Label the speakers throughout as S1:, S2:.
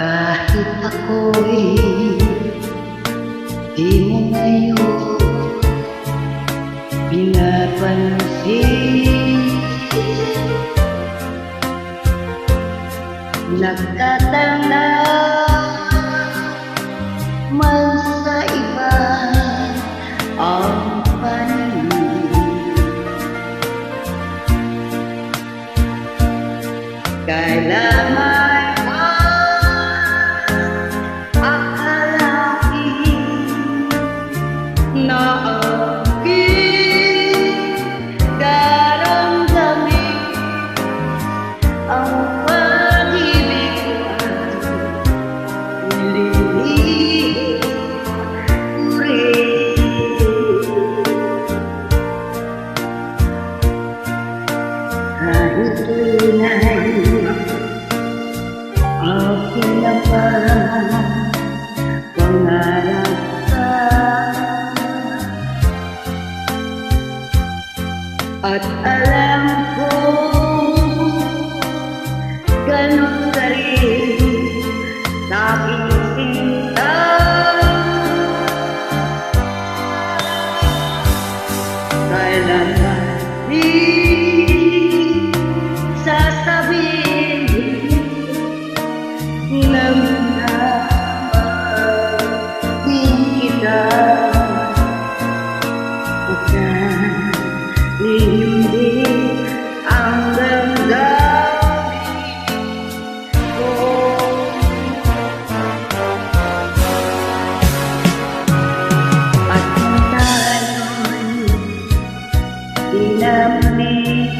S1: Kahit ako'y di mo ngayon pinapansin, nagtatanga man sa iba ang paningin. Kailangan na aking daramdamin ang pag-ibig at nililihim ko rin. Kahit tunay aking pangarap at alam ko ganun ka rin sa aking sinta. Kailangan di sasabihin na minamahal din kita. Hindi ang damdamin ko. At kung tayo'y di namin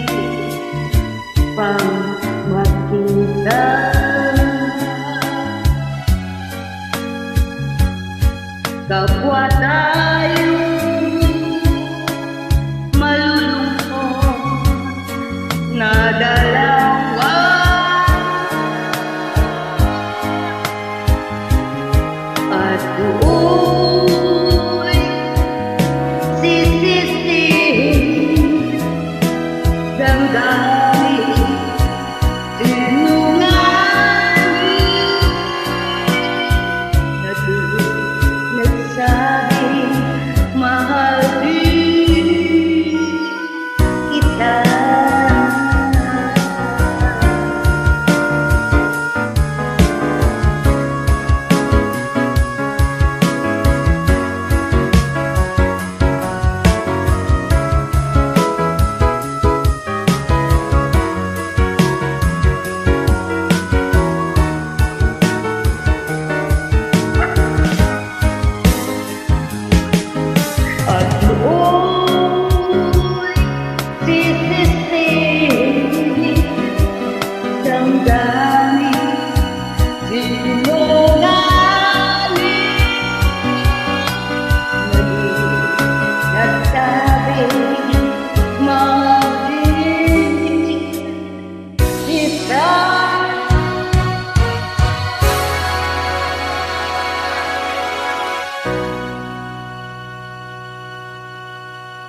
S1: pang makita, kapwa tayo na dalawa, at do'y sisisihin damdamin sinungaling na do'y nagsabing mahal din kita. Damdamin